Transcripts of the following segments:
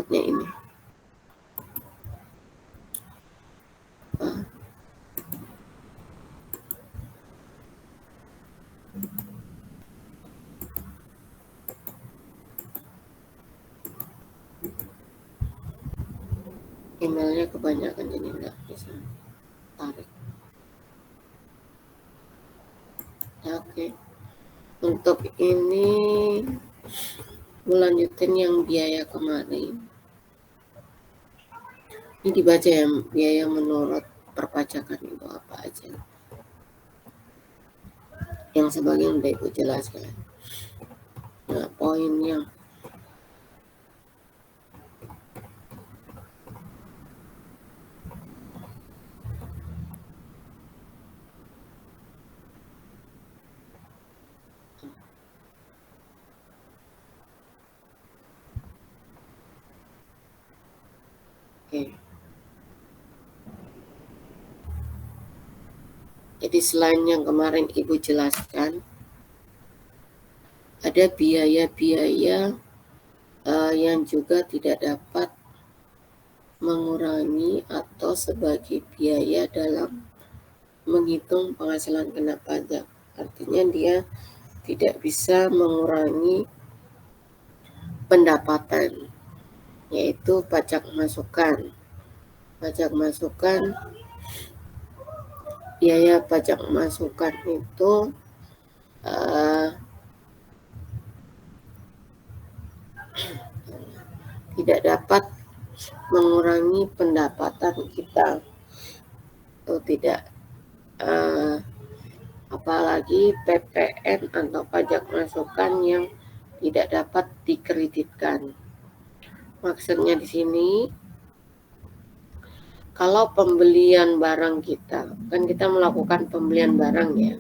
berikutnya ini. Emailnya kebanyakan jadi nggak bisa tarik. Oke, untuk ini melanjutin yang biaya kemarin. Ini dibaca ya, biaya menurut perpajakan itu apa aja. Yang sebagian udah Ibu jelaskan. Nah, poinnya oke. Jadi selain yang kemarin Ibu jelaskan, ada biaya-biaya yang juga tidak dapat mengurangi atau sebagai biaya dalam menghitung penghasilan kena pajak. Artinya dia tidak bisa mengurangi pendapatan, yaitu pajak masukan. Pajak masukan, biaya pajak masukan itu tidak dapat mengurangi pendapatan kita atau tidak, apalagi PPN atau pajak masukan yang tidak dapat dikreditkan. Maksudnya di sini, kalau pembelian barang kita, kan kita melakukan pembelian barang ya,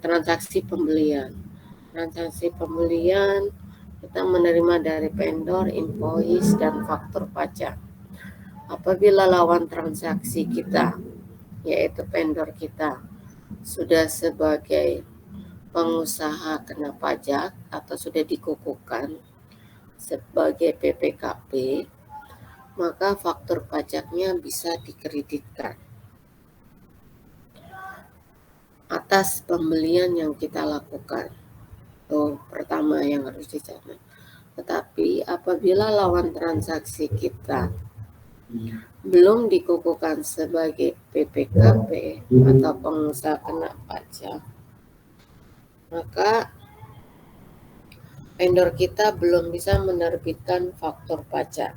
transaksi pembelian kita menerima dari vendor, invoice, dan faktur pajak. Apabila lawan transaksi kita, yaitu vendor kita, sudah sebagai pengusaha kena pajak atau sudah dikukuhkan sebagai PPKP, maka faktur pajaknya bisa dikreditkan atas pembelian yang kita lakukan. Itu pertama yang harus dicatat. Tetapi apabila lawan transaksi kita belum dikukuhkan sebagai PPKP atau pengusaha kena pajak, maka vendor kita belum bisa menerbitkan faktur pajak.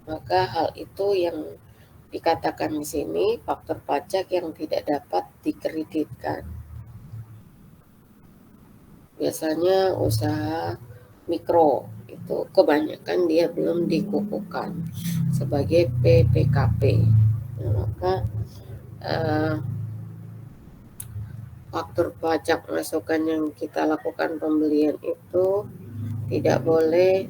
Maka hal itu yang dikatakan di sini faktur pajak yang tidak dapat dikreditkan. Biasanya usaha mikro itu kebanyakan dia belum dikukuhkan sebagai PPKP. Nah, maka faktur pajak masukan yang kita lakukan pembelian itu tidak boleh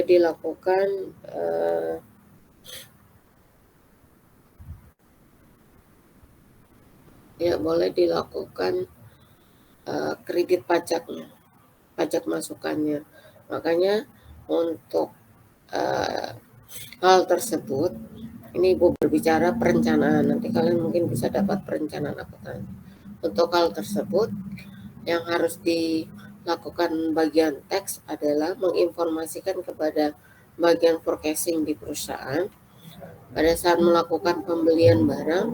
dilakukan kredit pajaknya, pajak masukannya. Makanya untuk hal tersebut, ini Ibu berbicara perencanaan, nanti kalian mungkin bisa dapat perencanaan akuntansi. Untuk hal tersebut, yang harus dilakukan bagian teks adalah menginformasikan kepada bagian forecasting di perusahaan pada saat melakukan pembelian barang,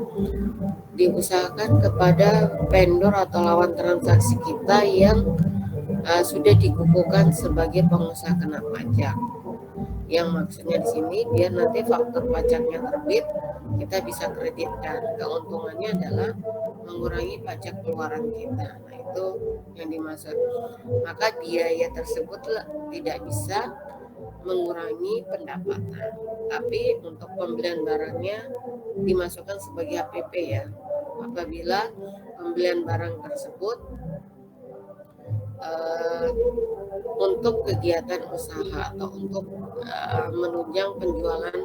diusahakan kepada vendor atau lawan transaksi kita yang sudah dikukuhkan sebagai pengusaha kena pajak. Yang maksudnya di sini biar nanti faktur pajaknya terbit, kita bisa kreditkan. Keuntungannya adalah mengurangi pajak keluaran kita. Nah, itu yang dimaksud. Maka biaya tersebut tidak bisa mengurangi pendapatan. Tapi untuk pembelian barangnya dimasukkan sebagai APP ya. Apabila pembelian barang tersebut untuk kegiatan usaha atau untuk menunjang penjualan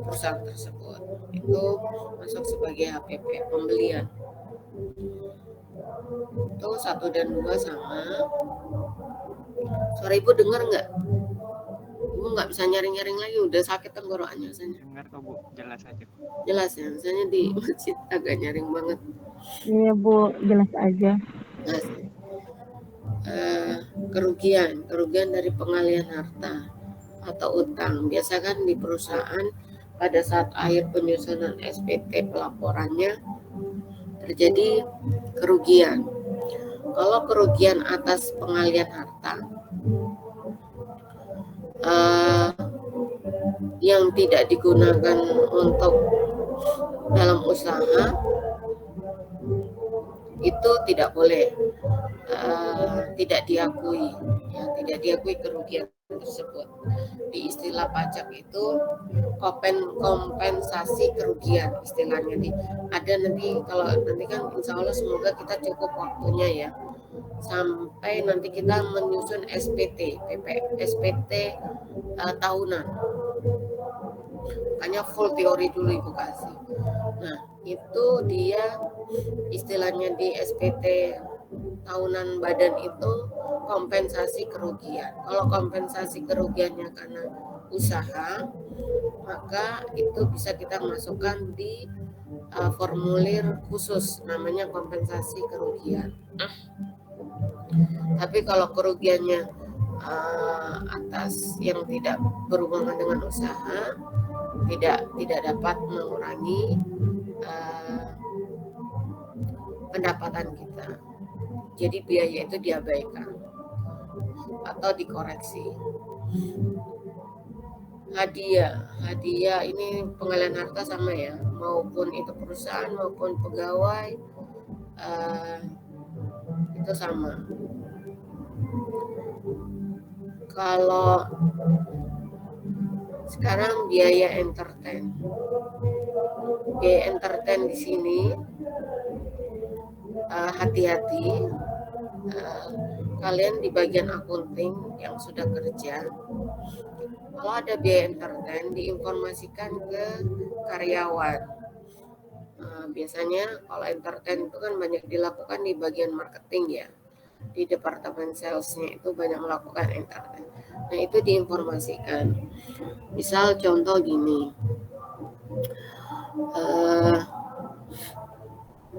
perusahaan tersebut. Itu masuk sebagai HPP pembelian. Itu 1 dan 2 sama. Suara ibu dengar nggak? Ibu nggak bisa nyaring-nyaring lagi, udah sakit tenggorokannya rasanya. Dengar kok Bu, jelas aja. Jelas ya, misalnya di masjid agak nyaring banget. Iya Bu, jelas aja. Jelas ya. Kerugian dari pengalihan harta atau utang. Biasa kan di perusahaan pada saat akhir penyusunan SPT pelaporannya terjadi kerugian. Kalau kerugian atas pengalihan harta yang tidak digunakan untuk dalam usaha itu tidak boleh, tidak diakui, ya, tidak diakui kerugian tersebut. Di istilah pajak itu kompensasi kerugian istilahnya nih. Ada nanti, kalau nanti kan insya Allah semoga kita cukup waktunya ya, sampai nanti kita menyusun SPT tahunan. Makanya full teori dulu Ibu kasih. Nah, itu dia istilahnya di SPT tahunan badan itu kompensasi kerugian. Kalau kompensasi kerugiannya karena usaha, maka itu bisa kita masukkan di formulir khusus namanya kompensasi kerugian. Tapi kalau kerugiannya atas yang tidak berhubungan dengan usaha, tidak dapat mengurangi pendapatan kita, jadi biaya itu diabaikan atau dikoreksi. Hadiah ini pengalihan harta sama ya, maupun itu perusahaan maupun pegawai, itu sama. Kalau sekarang biaya entertain di sini hati-hati, kalian di bagian akunting yang sudah kerja, kalau ada biaya entertain diinformasikan ke karyawan. Biasanya kalau entertain itu kan banyak dilakukan di bagian marketing ya, di departemen salesnya itu banyak melakukan entertain. Nah itu diinformasikan. Misal contoh gini,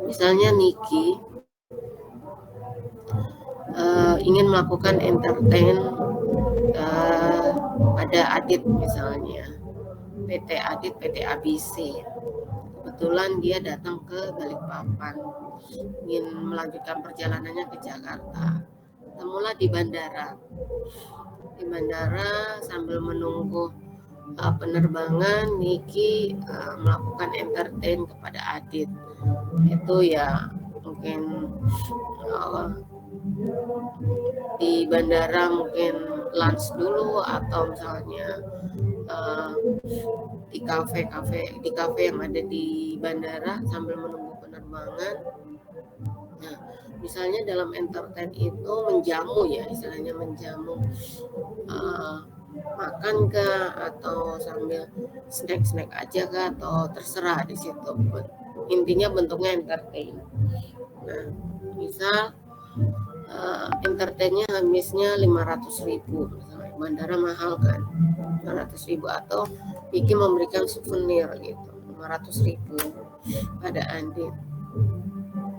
misalnya Niki ingin melakukan entertain pada Adit misalnya, PT Adit, PT ABC. Kebetulan dia datang ke Balikpapan, ingin melanjutkan perjalanannya ke Jakarta. Ketemulah di bandara. Di bandara sambil menunggu penerbangan, Niki melakukan entertain kepada Adit. Itu ya mungkin di bandara mungkin lunch dulu, atau misalnya di kafe yang ada di bandara sambil menunggu penerbangan. Nah, misalnya dalam entertain itu menjamu ya, istilahnya menjamu, makan kah atau sambil snack aja kah, atau terserah di situ. Intinya bentuknya entertain. Nah, misal entertainnya habisnya 500.000 misalnya, bandara mahal kan, 500.000, atau Niki memberikan souvenir gitu 500.000 pada Andin.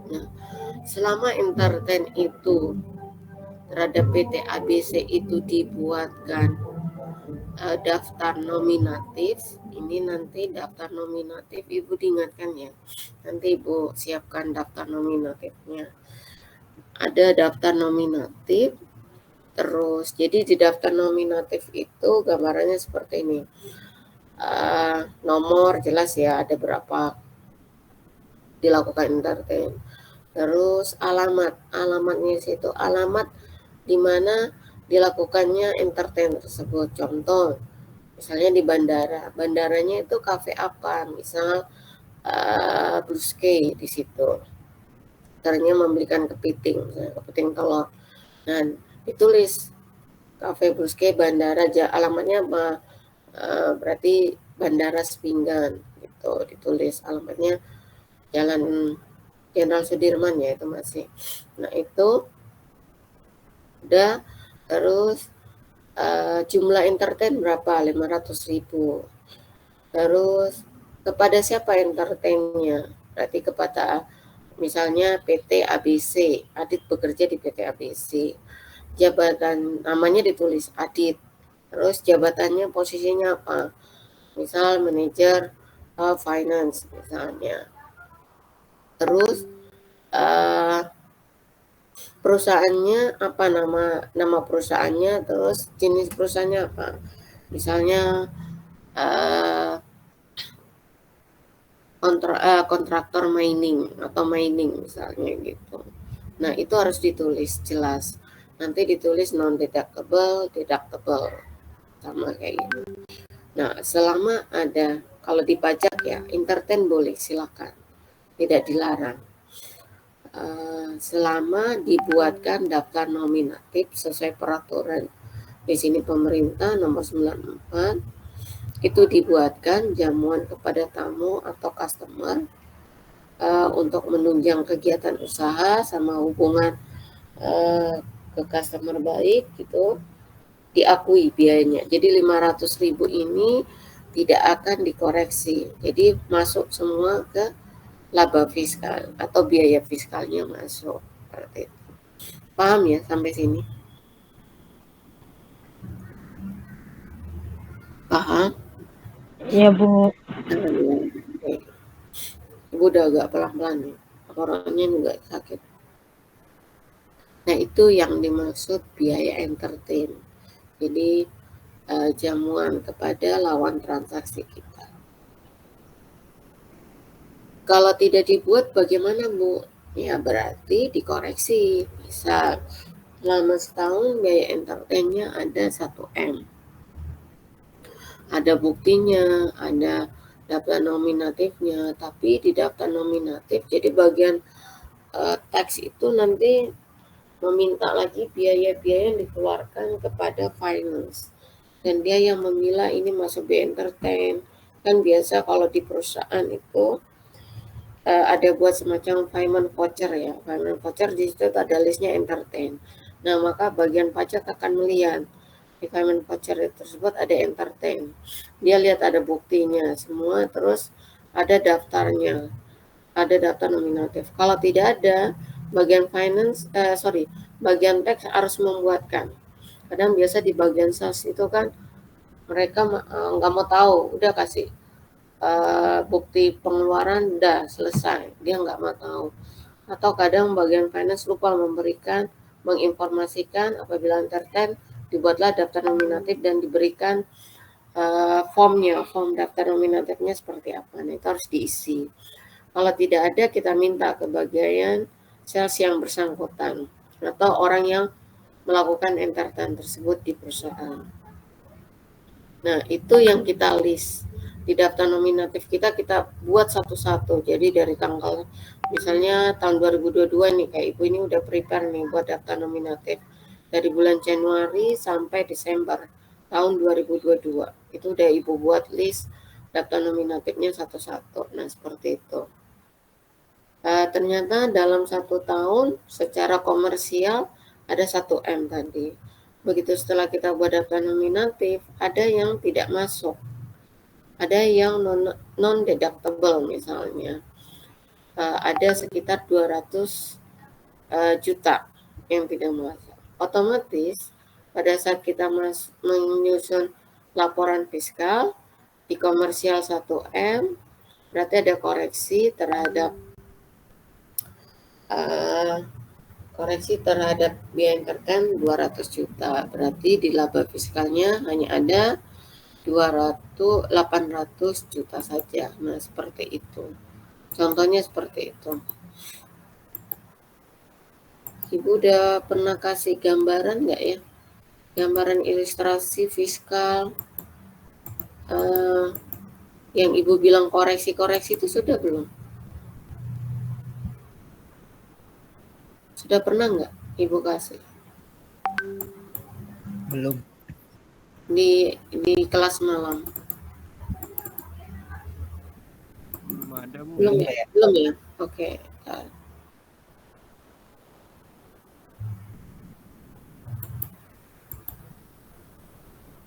Nah, selama entertain itu terhadap PT ABC itu dibuatkan daftar nominatif. Ini nanti daftar nominatif Ibu diingatkan ya, nanti Ibu siapkan daftar nominatifnya. Ada daftar nominatif, terus jadi di daftar nominatif itu gambarannya seperti ini. Nomor jelas ya, ada berapa dilakukan entertain. Terus alamatnya situ, alamat di mana dilakukannya entertain tersebut. Contoh misalnya di bandaranya itu kafe apa, misal Blue Sky di situ. dokternya membelikan kepiting, misalnya kepiting telur. Nah, ditulis Cafe Blue Sky Bandara, alamatnya berarti Bandara Sepinggan gitu, ditulis alamatnya Jalan Jenderal Sudirman ya, itu masih. Nah itu udah. Terus jumlah entertain berapa? 500.000. Terus kepada siapa entertainnya? Berarti kepada misalnya PT ABC, Adit bekerja di PT ABC. Jabatan namanya ditulis Adit. Terus jabatannya posisinya apa? Misal manajer finance misalnya. Terus perusahaannya apa, nama perusahaannya, terus jenis perusahaannya apa? Misalnya kontraktor mining atau mining misalnya gitu. Nah, itu harus ditulis jelas. Nanti ditulis non deductible, deductible sama kayak gitu. Nah, selama ada, kalau di pajak ya, entertain boleh, silakan. Tidak dilarang. Selama dibuatkan daftar nominatif sesuai peraturan. Di sini pemerintah nomor 94 itu dibuatkan jamuan kepada tamu atau customer untuk menunjang kegiatan usaha sama hubungan ke customer baik gitu, diakui biayanya. Jadi 500.000 ini tidak akan dikoreksi. Jadi masuk semua ke laba fiskal atau biaya fiskalnya masuk. Seperti itu. Paham ya sampai sini? Paham? Iya, Bu. Ibu udah agak pelan-pelan nih. Orangnya juga sakit. Nah, itu yang dimaksud biaya entertain. Jadi jamuan kepada lawan transaksi kita. Kalau tidak dibuat bagaimana, Bu? Ya berarti dikoreksi. Misal selama setahun biaya entertainnya ada 1M. Ada buktinya, ada daftar nominatifnya, tapi di daftar nominatif jadi bagian teks itu nanti meminta lagi biaya-biaya yang dikeluarkan kepada finance. Dan dia yang memilah ini masuk biaya entertain. Kan biasa kalau di perusahaan itu ada buat semacam payment voucher ya. Payment voucher di situ ada listnya entertain. Nah, maka bagian pajak akan melihat di payment voucher tersebut ada entertain. Dia lihat ada buktinya semua, terus ada daftarnya, ada daftar nominatif. Kalau tidak ada, bagian bagian tax harus membuatkan. Kadang biasa di bagian sales itu kan mereka nggak mau tahu, udah kasih bukti pengeluaran udah selesai, dia nggak mau tahu. Atau kadang bagian finance lupa menginformasikan apabila entertain dibuatlah daftar nominatif dan diberikan form daftar nominatifnya seperti apa. Nah, itu harus diisi. Kalau tidak ada, kita minta ke bagian sales yang bersangkutan atau orang yang melakukan entertain tersebut di perusahaan. Nah, itu yang kita list. Di daftar nominatif kita buat satu-satu. Jadi dari tanggal, misalnya tahun 2022 nih, kayak Ibu ini udah prepare nih buat daftar nominatif. Dari bulan Januari sampai Desember tahun 2022. Itu udah Ibu buat list daftar nominatifnya satu-satu. Nah, seperti itu. Ternyata dalam 1 tahun secara komersial ada 1M tadi. Begitu setelah kita buat daftar nominatif, ada yang tidak masuk. Ada yang non-deductible misalnya. Ada sekitar 200 juta yang tidak masuk. Otomatis pada saat kita menyusun laporan fiskal di komersial 1M, berarti ada koreksi terhadap biaya entertain 200 juta. Berarti di laba fiskalnya hanya ada 800 juta saja. Nah, seperti itu. Contohnya seperti itu. Ibu udah pernah kasih gambaran nggak ya? Gambaran ilustrasi fiskal yang Ibu bilang koreksi-koreksi itu sudah belum? Sudah pernah nggak Ibu kasih? Belum. Di kelas malam? Belum ada, Bu. Belum ya? Belum ya? Oke.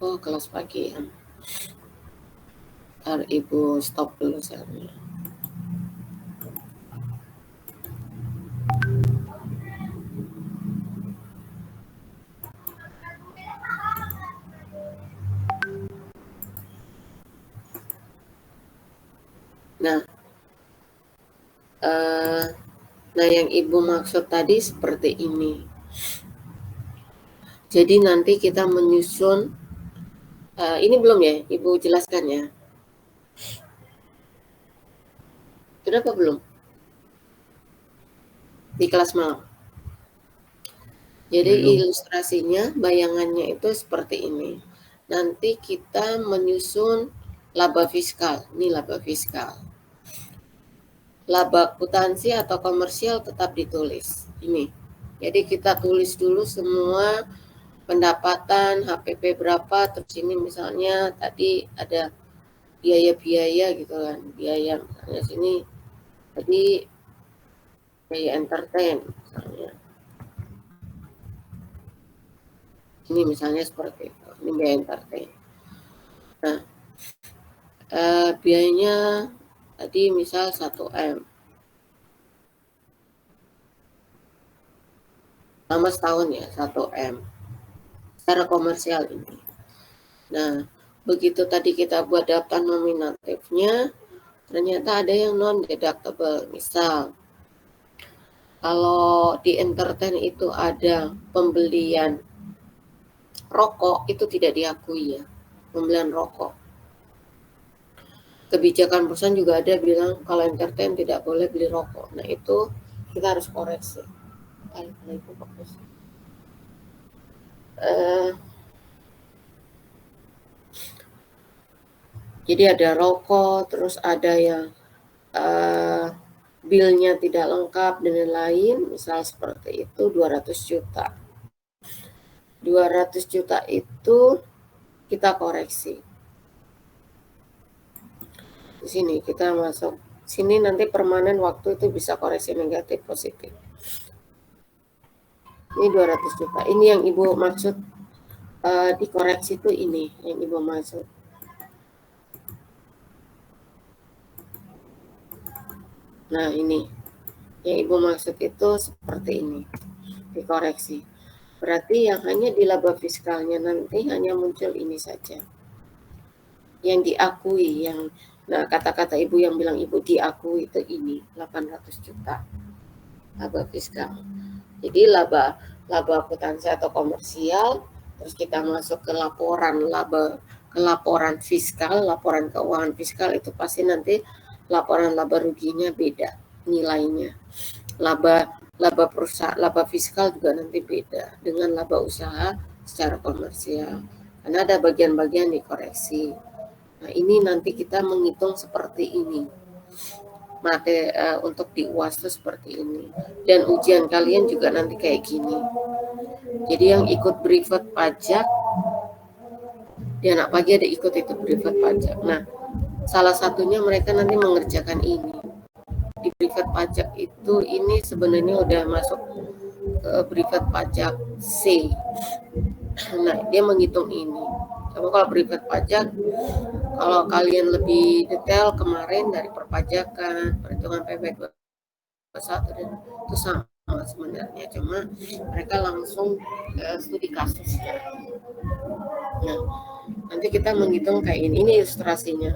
Oh, kelas pagi ya. Ntar Ibu stop dulu share-nya. Nah, yang Ibu maksud tadi seperti ini. Jadi nanti kita menyusun, ini belum ya, Ibu jelaskan ya. Kenapa belum? Di kelas malam. Jadi Belum. ilustrasinya, bayangannya itu seperti ini. Nanti kita menyusun laba fiskal. Ini laba fiskal. Laba akuntansi atau komersial tetap ditulis. Ini. Jadi kita tulis dulu semua pendapatan, HPP berapa, terus ini misalnya tadi ada biaya-biaya gitu kan. Biaya misalnya sini tadi biaya entertain misalnya. Ini misalnya seperti itu. Ini biaya entertain. Nah, biayanya tadi misal 1M. Lama setahun ya, 1M. Secara komersial ini. Nah, begitu tadi kita buat daftar nominatifnya, ternyata ada yang non-deductible. Misal, kalau di entertain itu ada pembelian rokok, itu tidak diakui ya, pembelian rokok. Kebijakan perusahaan juga ada bilang kalau entertain tidak boleh beli rokok. Nah, itu kita harus koreksi. Jadi ada rokok, terus ada yang bilnya tidak lengkap dan lain-lain, misal seperti itu 200 juta. 200 juta itu kita koreksi. Di sini kita masuk. Sini nanti permanen waktu itu bisa koreksi negatif positif. Ini 200 juta. Ini yang Ibu maksud dikoreksi itu ini yang Ibu maksud. Nah, ini yang Ibu maksud itu seperti ini. Dikoreksi. Berarti yang hanya di laba fiskalnya nanti hanya muncul ini saja. Yang diakui, yang nah kata-kata Ibu yang bilang Ibu diakui itu ini 800 juta laba fiskal. Jadi laba akuntansi atau komersial, terus kita masuk ke laporan fiskal, laporan keuangan fiskal itu pasti nanti laporan laba ruginya beda nilainya. Laba perusahaan, laba fiskal juga nanti beda dengan laba usaha secara komersial. Karena ada bagian-bagian dikoreksi. Nah, ini nanti kita menghitung seperti ini. Untuk di UAS itu seperti ini. Dan ujian kalian juga nanti kayak gini. Jadi yang ikut privat pajak, di anak pagi ada ikut itu privat pajak. Nah, salah satunya mereka nanti mengerjakan ini. Di privat pajak itu ini sebenarnya udah masuk ke privat pajak C. Nah, dia menghitung ini. Coba kalau privat pajak, kalau kalian lebih detail kemarin dari perpajakan, perhitungan PP21 dan itu sama sebenarnya, cuma mereka langsung studi kasus. Nah, nanti kita menghitung kayak ini ilustrasinya.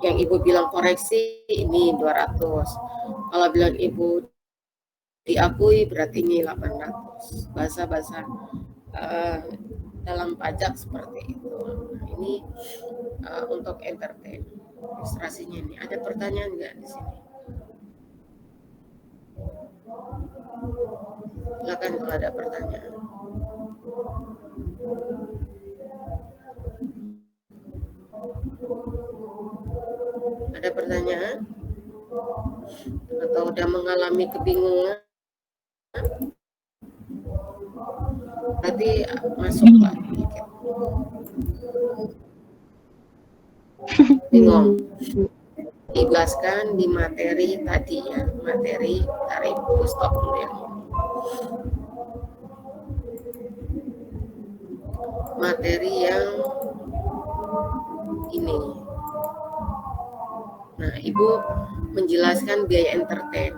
Yang Ibu bilang koreksi ini 200. Kalau bilang Ibu diakui berarti ini 800. Bahasa-bahasa dalam pajak seperti itu. Nah, ini untuk entertain ilustrasinya ini. Ada pertanyaan nggak di sini? Silakan kalau ada pertanyaan. Ada pertanyaan? Atau udah mengalami kebingungan? Berarti masuk Pak dikit. Bingung. Dijelaskan di materi tadi ya, materi tarif stop dulu yang ini. Materi yang ini. Nah, Ibu menjelaskan biaya entertain.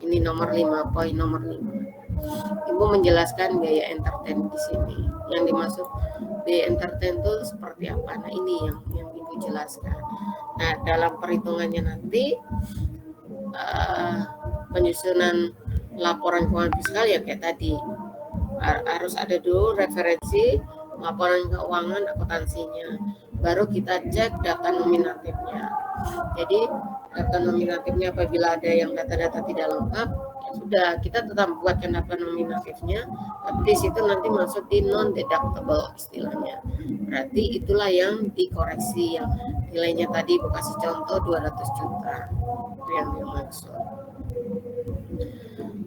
Ini nomor 5, poin nomor 5. Ibu menjelaskan biaya entertain di sini. Yang dimaksud biaya entertain itu seperti apa? Nah, ini yang Ibu jelaskan. Nah, dalam perhitungannya nanti penyusunan laporan keuangan fiskal ya kayak tadi. Harus ada dulu referensi laporan keuangan akuntansinya. Baru kita cek data nominatifnya. Jadi data nominatifnya apabila ada yang data-data tidak lengkap, ya sudah kita tetap buatkan data nominatifnya, tapi di situ nanti masuk di non deductible istilahnya. Berarti itulah yang dikoreksi, yang nilainya tadi Ibu kasih contoh 200 juta. Itu yang dimaksud.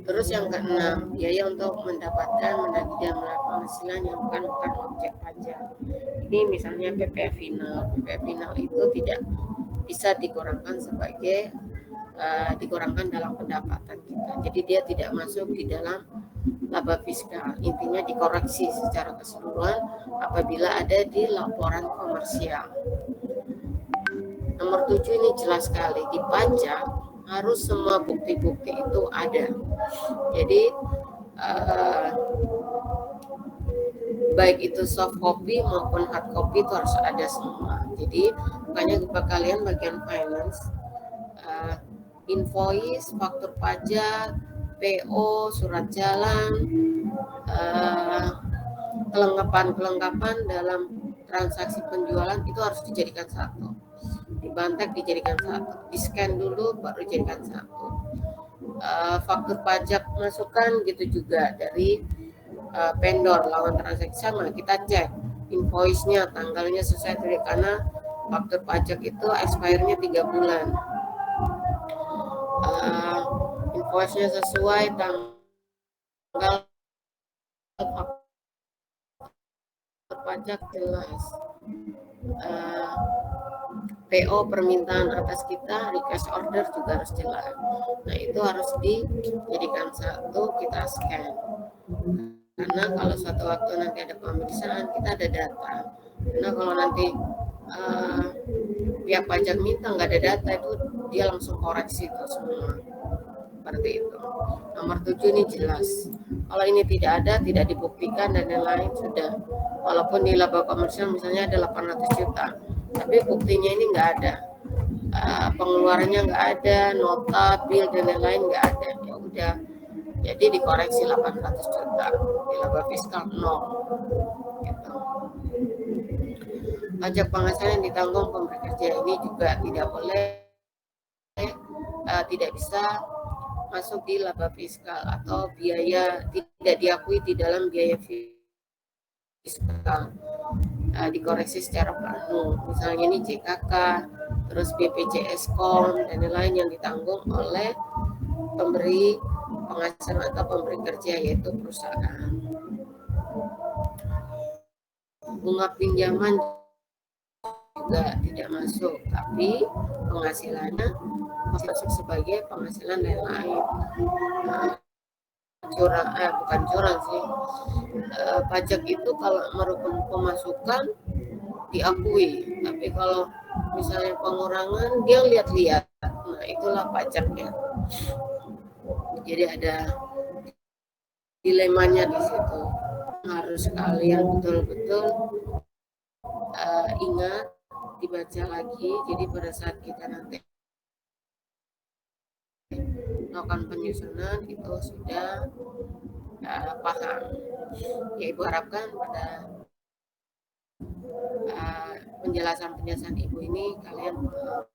Terus yang keenam, biaya untuk mendapatkan, menagih dan melakukan penghasilan yang bukan objek pajak. Ini misalnya PPh final. PPh final itu tidak bisa dikurangkan sebagai dikurangkan dalam pendapatan kita. Jadi dia tidak masuk di dalam laba fiskal. Intinya dikoreksi secara keseluruhan apabila ada di laporan komersial. Nomor 7 ini jelas sekali, di pajak harus semua bukti-bukti itu ada. Jadi baik itu soft copy maupun hard copy itu harus ada semua. Jadi makanya kepada kalian bagian finance, invoice, faktur pajak, PO, surat jalan, kelengkapan dalam transaksi penjualan itu harus dijadikan satu. Dibantek dijadikan satu, di scan dulu baru dijadikan satu. Faktur pajak masukan gitu juga dari vendor lawan transaksi sama, kita cek invoice-nya tanggalnya sesuai dari, karena faktur pajak itu expire-nya 3 bulan. Invoice-nya sesuai tanggal faktur pajak jelas. PO permintaan atas kita, request order juga harus jelas. Nah itu harus dijadikan satu, kita scan. Karena kalau suatu waktu nanti ada pemeriksaan, kita ada data. Karena kalau nanti pihak pajak minta nggak ada data, itu dia langsung koreksi itu semua. Seperti itu. Nomor 7 ini jelas. Kalau ini tidak ada, tidak dibuktikan dan lain-lain sudah. Walaupun di laba komersial misalnya ada 800 juta, tapi buktinya ini nggak ada. Pengeluarannya nggak ada, nota, bill dan lain-lain nggak ada. Ya udah. Jadi dikoreksi 800 juta. Di laba fiskal 0. Gitu. Pajak penghasilan yang ditanggung pemberi kerja ini juga tidak boleh, tidak bisa masuk di laba fiskal atau biaya tidak diakui di dalam biaya fiskal. Dikoreksi secara penuh. Misalnya ini JKK, terus BPJS KOM dan lain-lain yang ditanggung oleh pemberi penghasilan atau pemberi kerja yaitu perusahaan. Bunga pinjaman juga tidak masuk, tapi penghasilannya masuk sebagai penghasilan lain-lain. Bukan curang sih. Pajak itu kalau merupakan pemasukan diakui, tapi kalau misalnya pengurangan dia lihat-lihat, nah itulah pajaknya. Jadi ada dilemanya di situ. Harus kalian betul-betul ingat, dibaca lagi. Jadi pada saat kita nanti melakukan penyusunan itu sudah paham. Ya Ibu harapkan pada penjelasan Ibu ini kalian paham.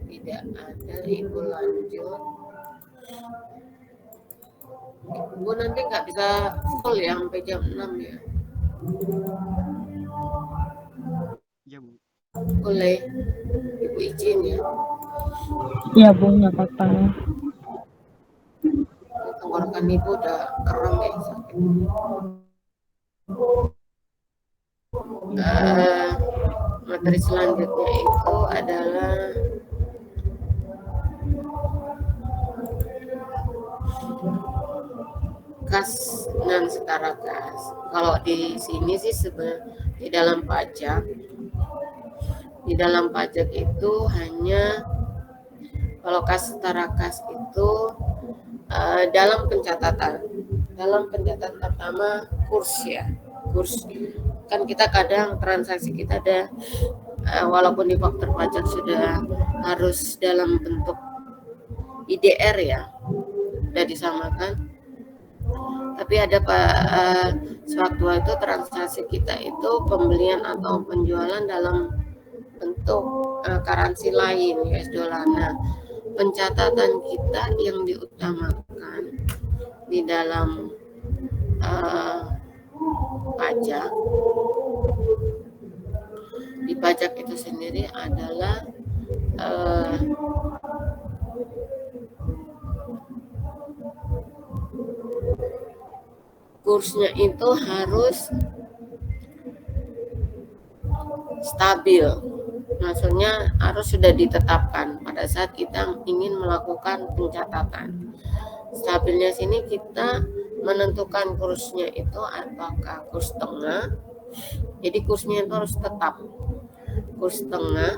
Tidak ada, Ibu lanjut. Bu nanti nggak bisa full ya sampai jam 6 ya. Ya Bu. Boleh Ibu izin ya. Ya Bu, nggak apa-apa. Tenggorokan Ibu udah kering ya, sakit. Materi selanjutnya itu adalah kas dan setara kas. Kalau di sini sih sebenarnya di dalam pajak itu hanya kalau kas setara kas itu dalam pencatatan pertama kurs ya, kurs kan kita kadang transaksi kita ada walaupun di faktur pajak sudah harus dalam bentuk IDR ya, sudah disamakan, tapi ada sewaktu itu transaksi kita itu pembelian atau penjualan dalam bentuk currency lain US dollar. Nah, pencatatan kita yang diutamakan di dalam pajak di pajak itu sendiri adalah kursnya itu harus stabil, maksudnya harus sudah ditetapkan pada saat kita ingin melakukan pencatatan. Stabilnya sini kita menentukan kursnya itu apakah kurs tengah, jadi kursnya itu harus tetap kurs tengah,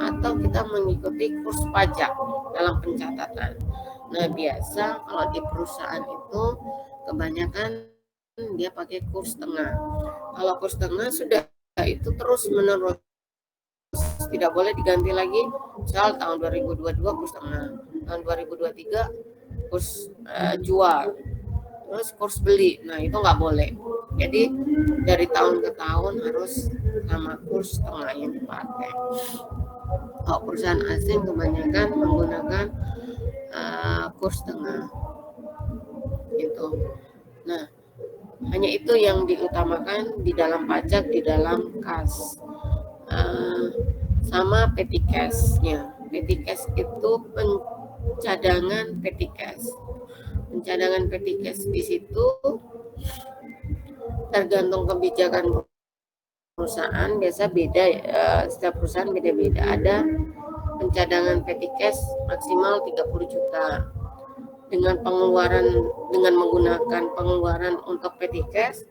atau kita mengikuti kurs pajak dalam pencatatan. Nah, biasa kalau di perusahaan itu kebanyakan dia pakai kurs tengah. Kalau kurs tengah sudah itu terus menerus, tidak boleh diganti lagi. Misal tahun 2022 kurs tengah, tahun 2023 kurs jual, terus kurs beli. Nah, itu nggak boleh. Jadi dari tahun ke tahun harus sama kurs tengah yang dipakai. Kalau perusahaan asing kebanyakan menggunakan kurs tengah gitu. Nah, hanya itu yang diutamakan di dalam pajak, di dalam kas. Sama petty cash-nya. Petty cash itu pencadangan petty cash. Pencadangan petty cash di situ tergantung kebijakan perusahaan, biasa beda, setiap perusahaan beda-beda. Ada pencadangan petty cash maksimal 30 juta. Dengan menggunakan pengeluaran untuk petty cash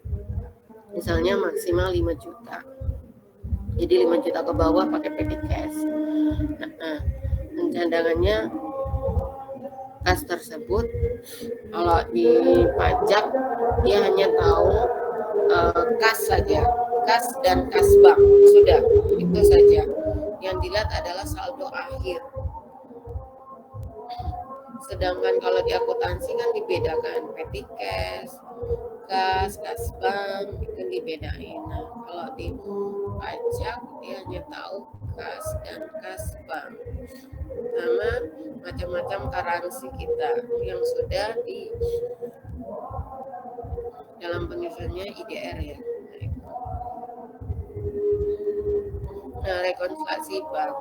misalnya maksimal 5 juta. Jadi 5 juta ke bawah pakai petty cash. Nah, pencadangannya kas tersebut kalau di pajak dia hanya tahu kas saja, kas dan kas bank, sudah itu saja. Yang dilihat adalah saldo akhir. Sedangkan kalau di akuntansi kan dibedakan petty cash, kas bank itu dibedain. Nah, kalau di pajak dia hanya tahu kas dan kas bank sama macam-macam currency kita yang sudah di dalam penyusunnya IDR ya. Nah, rekonsiliasi bank.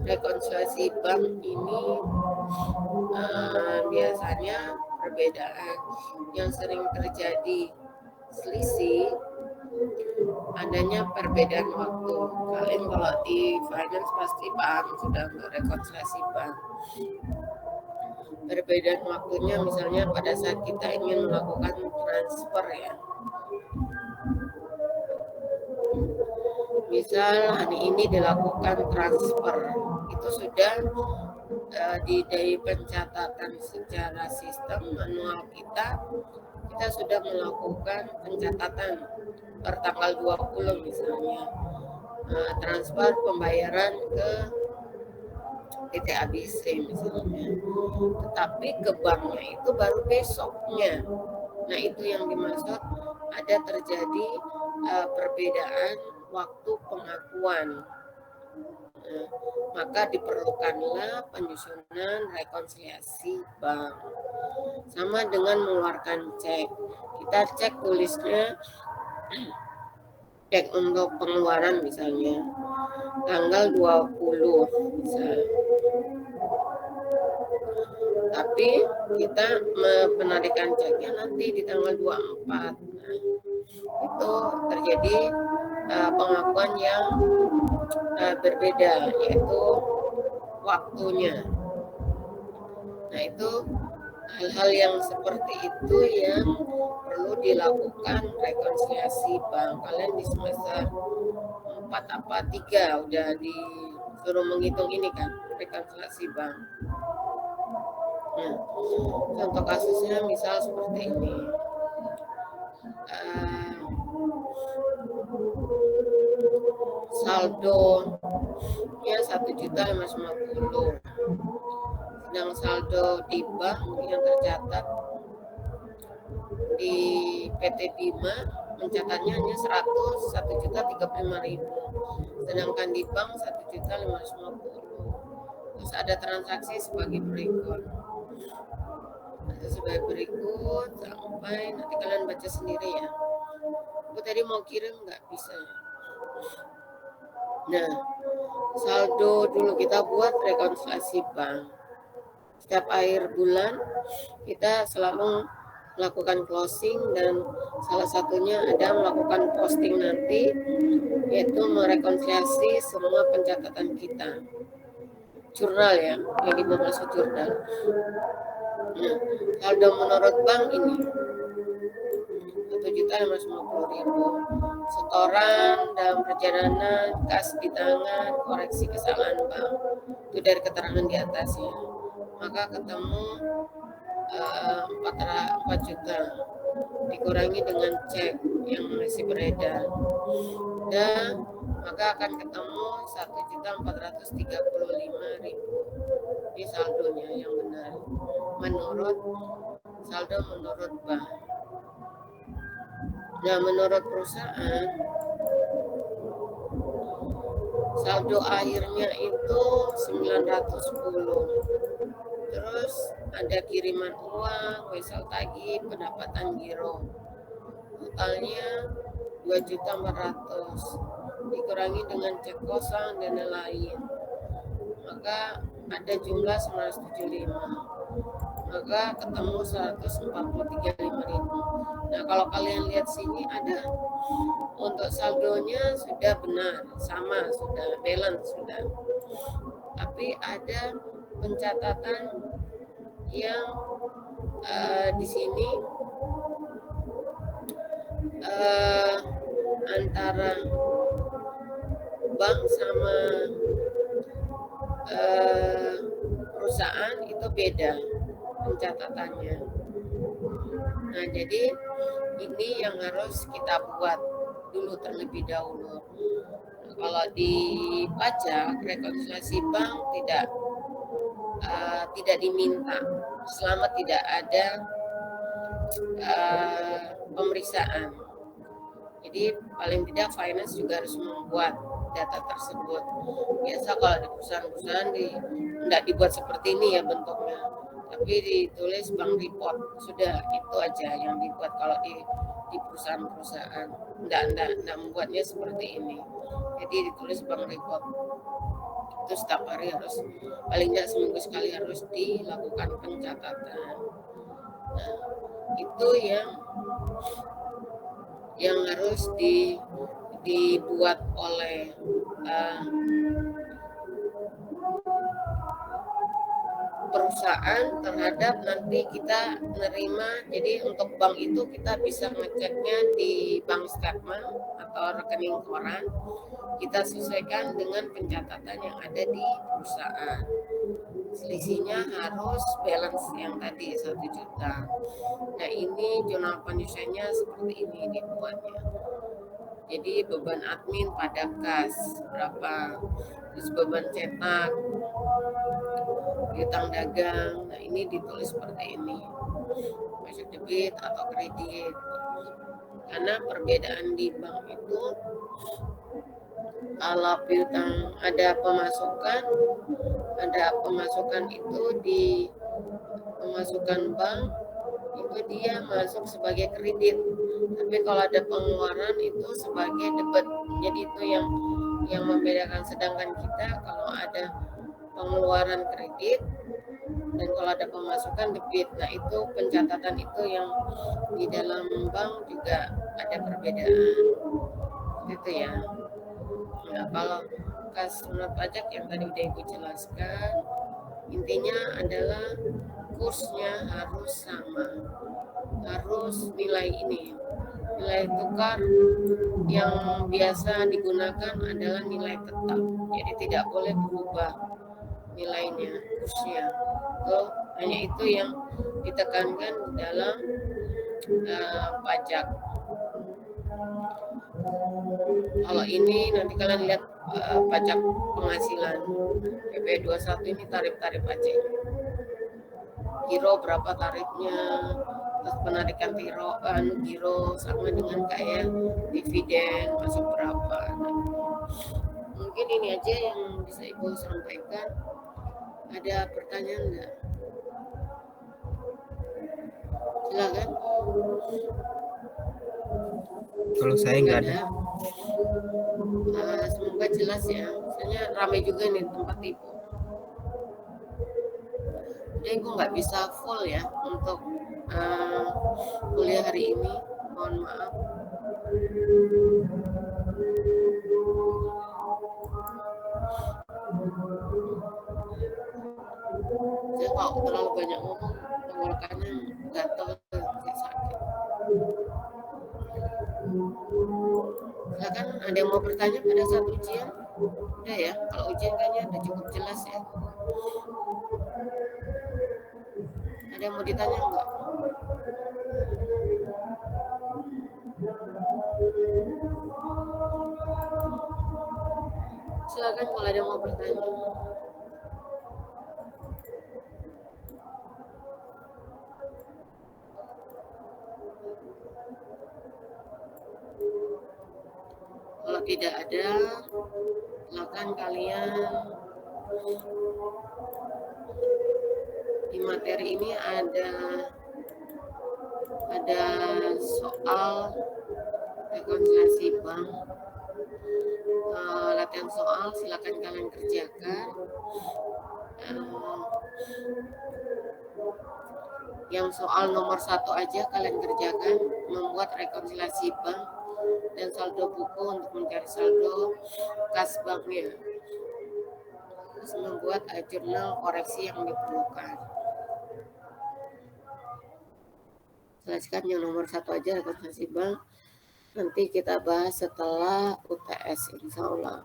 Rekonsiliasi bank ini biasanya perbedaan yang sering terjadi selisih adanya perbedaan waktu. Kalian kalau di finance pasti paham sudah untuk rekonsiliasi bank. Perbedaan waktunya misalnya pada saat kita ingin melakukan transfer ya. Misal hari ini dilakukan transfer, itu sudah dari pencatatan secara sistem manual kita sudah melakukan pencatatan per tanggal 20 misalnya transfer pembayaran ke PT ABC misalnya, tetapi ke banknya itu baru besoknya. Nah, itu yang dimaksud ada terjadi perbedaan waktu pengakuan. Nah, maka diperlukanlah penyusunan rekonsiliasi bank. Sama dengan mengeluarkan cek. Kita cek tulisnya, cek untuk pengeluaran misalnya tanggal 20 misalnya. Tapi kita penarikan ceknya nanti di tanggal 24. Nah, itu terjadi pengakuan yang berbeda, yaitu waktunya. Nah, itu hal-hal yang seperti itu yang perlu dilakukan rekonsiliasi bank. Kalian di semester 4 apa 3 udah disuruh menghitung ini kan, rekonsiliasi bank. Nah, contoh kasusnya misal seperti ini. Saldo ya 1.550.000. Sedang saldo di bank yang tercatat di PT Bima mencatatnya hanya 101.035.000, sedangkan di bank 1.550.000. Terus ada transaksi sebagai berikut. Sampai nanti kalian baca sendiri ya. Aku tadi mau kirim nggak bisa. Nah, saldo dulu kita buat rekonsiliasi bank. Setiap akhir bulan kita selalu melakukan closing, dan salah satunya ada melakukan posting nanti, yaitu merekonsiliasi semua pencatatan kita. Jurnal ya, yang dimaksud jurnal. Nah, saldo menurut bank ini 1.550.000. Setoran dalam perjalanan, kas di tangan, koreksi kesalahan bank. Itu dari keterangan di atasnya. Maka ketemu 4 juta dikurangi dengan cek yang masih beredar, dan maka akan ketemu 1.435.000. Ini saldonya yang benar menurut saldo menurut bank. Nah, menurut perusahaan saldo akhirnya itu 910. Terus ada kiriman uang, wesel tagih, pendapatan giro. Totalnya 2.400.000 dikurangi dengan cek kosong dan lain. Maka ada jumlah 975. Maka ketemu 143.500. Nah, kalau kalian lihat sini ada untuk saldonya sudah benar, sama, sudah balance sudah. Tapi ada pencatatan yang di sini antara bank sama perusahaan itu beda pencatatannya. Nah, jadi ini yang harus kita buat dulu terlebih dahulu. Nah, kalau di pajak rekonsiliasi bank tidak diminta selama tidak ada pemeriksaan. Jadi paling tidak finance juga harus membuat data tersebut. Biasa kalau di perusahaan-perusahaan tidak dibuat seperti ini ya bentuknya, tapi ditulis bank report, sudah itu aja yang dibuat. Kalau di perusahaan-perusahaan tidak membuatnya seperti ini, jadi ditulis bank report. Itu setiap hari harus, paling tidak seminggu sekali harus dilakukan pencatatan. Nah, itu yang harus dibuat oleh perusahaan terhadap nanti kita menerima. Jadi untuk bank itu kita bisa ngeceknya di bank statement atau rekening koran, kita sesuaikan dengan pencatatan yang ada di perusahaan. Selisihnya harus balance yang tadi 1 juta. Nah, ini jurnal penyusunannya seperti ini dibuatnya. Jadi beban admin pada kas berapa, terus beban cetak, piutang dagang. Nah, ini ditulis seperti ini, masuk debit atau kredit. Karena perbedaan di bank itu Kalau piutang ada pemasukan itu di pemasukan bank itu dia masuk sebagai kredit. Tapi kalau ada pengeluaran itu sebagai debit. Jadi itu yang membedakan. Sedangkan kita kalau ada pengeluaran kredit dan kalau ada pemasukan debit. Nah, itu pencatatan itu yang di dalam bank juga ada perbedaan. Gitu ya. Nah, kalau kas lunak pajak yang tadi udah Ibu jelaskan, intinya adalah kursnya harus sama. Harus nilai tukar yang biasa digunakan adalah nilai tetap. Jadi tidak boleh berubah nilainya, kursnya. Hanya itu yang ditekankan di dalam pajak. Kalau ini nanti kalian lihat pajak penghasilan PP21 ini tarif-tarif aja. Giro berapa tarifnya, terus penarikan giro sama dengan kayak dividen masuk berapa. Mungkin ini aja yang bisa Ibu sampaikan. Ada pertanyaan enggak? Silakan. Kalau saya nggak ada. Semoga jelas ya. Misalnya ramai juga nih tempat Ibu. Jadi Ibu nggak bisa full ya untuk kuliah hari ini. Mohon maaf. Saya kalau terlalu banyak ngomong, tenggorokannya gatel, saya sakit. Silakan, ada yang mau bertanya pada saat ujian? Udah ya, kalau ujian kayaknya udah cukup jelas ya. Ada yang mau ditanya enggak? Silakan kalau ada yang mau bertanya. Kalau tidak ada, silakan kalian. Di materi ini ada soal rekonsiliasi bank. Latihan soal silakan kalian kerjakan. Yang soal nomor 1 aja kalian kerjakan, membuat rekonsiliasi bank dan saldo buku untuk mencari saldo kas banknya. Terus membuat jurnal koreksi yang diperlukan. Jelaskan yang nomor 1 aja rekonsiliasi bank. Nanti kita bahas setelah UTS, insya Allah.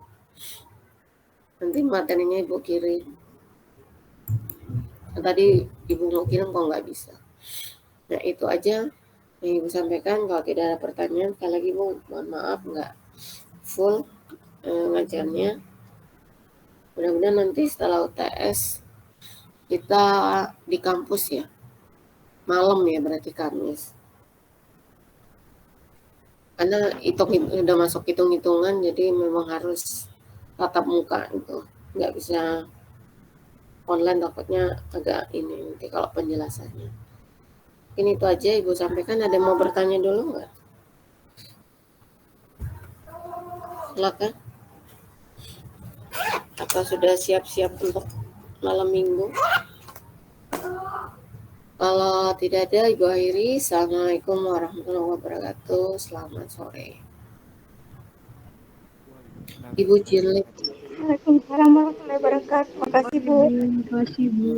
Nanti materinya Ibu kirim. Tadi Ibu mau kirim kok nggak bisa. Nah, itu aja yang Ibu sampaikan. Kalau tidak ada pertanyaan, sekali lagi Ibu mohon maaf nggak full ngajarnya. Mudah-mudahan nanti setelah UTS kita di kampus ya. Malam ya, berarti Kamis. Karena udah masuk hitung-hitungan, jadi memang harus tatap muka itu. Nggak bisa online, takutnya agak ini nanti kalau penjelasannya. Ini itu aja Ibu sampaikan. Ada yang mau bertanya dulu nggak? Silakan. Apa sudah siap-siap untuk malam minggu? Kalau tidak ada, Ibu akhiri. Assalamualaikum warahmatullahi wabarakatuh. Selamat sore. Ibu Cilik. Waalaikumsalam warahmatullahi wabarakatuh. Terima kasih Bu. Terima kasih Bu.